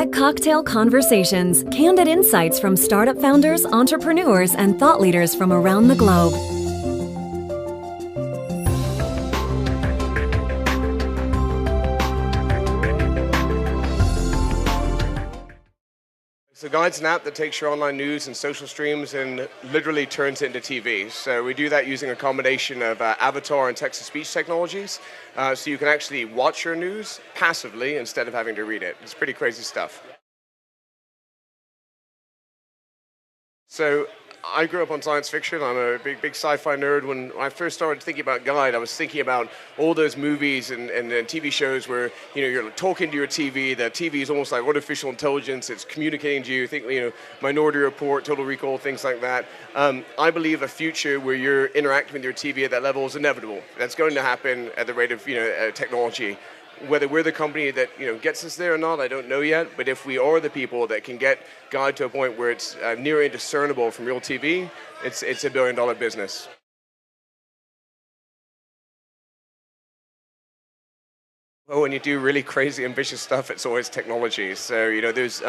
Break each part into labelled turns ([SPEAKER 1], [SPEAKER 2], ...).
[SPEAKER 1] Get cocktail conversations, candid insights from startup founders, entrepreneurs, and thought leaders from around the globe.
[SPEAKER 2] So Guide's an app that takes your online news and social streams and literally turns it into TV. So we do that using a combination of avatar and text-to-speech technologies. So you can actually watch your news passively instead of having to read it. It's pretty crazy stuff. So I grew up on science fiction. I'm a big sci-fi nerd. When I first started thinking about Guide, I was thinking about all those movies and TV shows where you're talking to your TV. The TV is almost like artificial intelligence. It's communicating to you. Think Minority Report, Total Recall, things like that. I believe a future where you're interacting with your TV at that level is inevitable. That's going to happen at the rate of technology. Whether we're the company that gets us there or not, I don't know yet. But if we are the people that can get Guide to a point where it's near indiscernible from real TV, it's a billion-dollar business. Well, when you do really crazy, ambitious stuff, it's always technology. So there's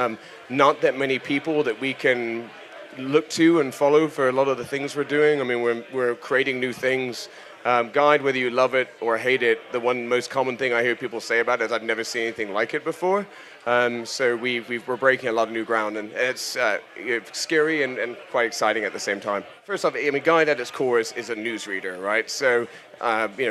[SPEAKER 2] not that many people that we can look to and follow for a lot of the things we're doing. I mean, we're creating new things. Guide, whether you love it or hate it, the one most common thing I hear people say about it is I've never seen anything like it before. So we're breaking a lot of new ground, and it's scary and quite exciting at the same time. First off, Guide at its core is a newsreader, right? So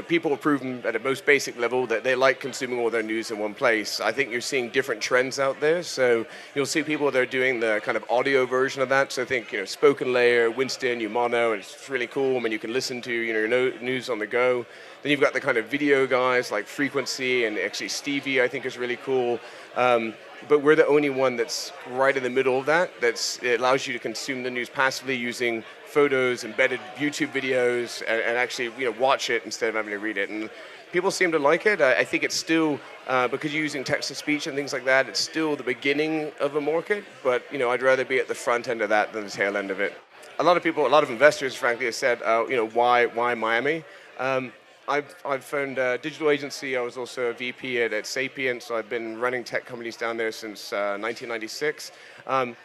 [SPEAKER 2] people have proven at a most basic level that they like consuming all their news in one place. I think you're seeing different trends out there. So you'll see people that are doing the kind of audio version of that. So think Spoken Layer, Winston, Umano, and it's really cool. I mean, you can listen to your news on the go. Then you've got the kind of video guys like Frequency, and actually Stevie I think is really cool. But we're the only one that's right in the middle of that. It allows you to consume the news passively using photos, embedded YouTube videos, and actually watch it instead of having to read it. And people seem to like it. I think it's still, because you're using text-to-speech and things like that, it's still the beginning of a market. But I'd rather be at the front end of that than the tail end of it. A lot of investors, frankly, have said, why Miami? I've found a digital agency. I was also a VP at Sapient, so I've been running tech companies down there since 1996.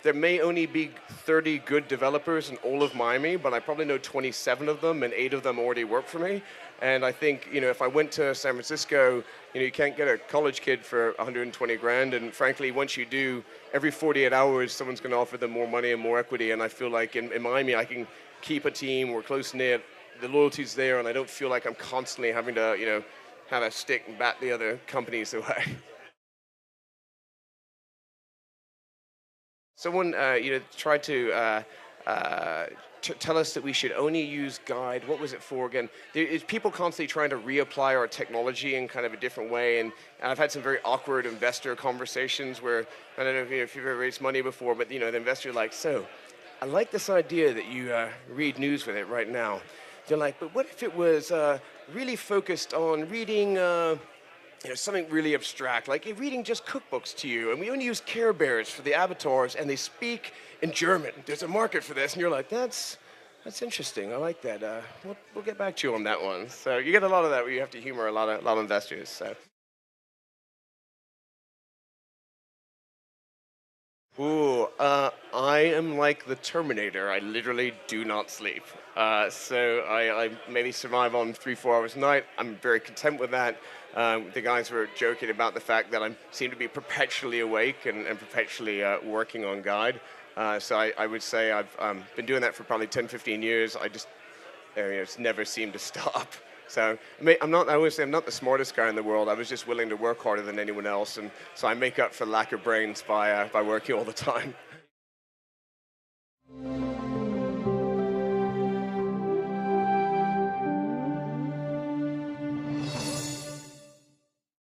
[SPEAKER 2] There may only be 30 good developers in all of Miami, but I probably know 27 of them, and 8 of them already work for me. And I think, if I went to San Francisco, you can't get a college kid for 120 grand. And frankly, once you do, every 48 hours, someone's going to offer them more money and more equity. And I feel like in Miami, I can keep a team. We're close-knit. The loyalty's there, and I don't feel like I'm constantly having to, have a stick and bat the other companies away. Someone, tried to tell us that we should only use Guide. What was it for again? There's people constantly trying to reapply our technology in kind of a different way, and I've had some very awkward investor conversations where, I don't know if you've ever raised money before, but the investor like, so, I like this idea that you read news with it right now. They're like, but what if it was really focused on reading something really abstract, like reading just cookbooks to you, and we only use Care Bears for the avatars, and they speak in German. There's a market for this, and you're like, that's interesting. I like that. We'll get back to you on that one. So you get a lot of that where you have to humor a lot of investors. So. Ooh, I am like the Terminator. I literally do not sleep. So I maybe survive on 3-4 hours a night. I'm very content with that. The guys were joking about the fact that I seem to be perpetually awake and perpetually working on Guide. So I would say I've been doing that for probably 10, 15 years. I just it's never seemed to stop. So I always say I'm not the smartest guy in the world. I was just willing to work harder than anyone else, and so I make up for lack of brains by working all the time.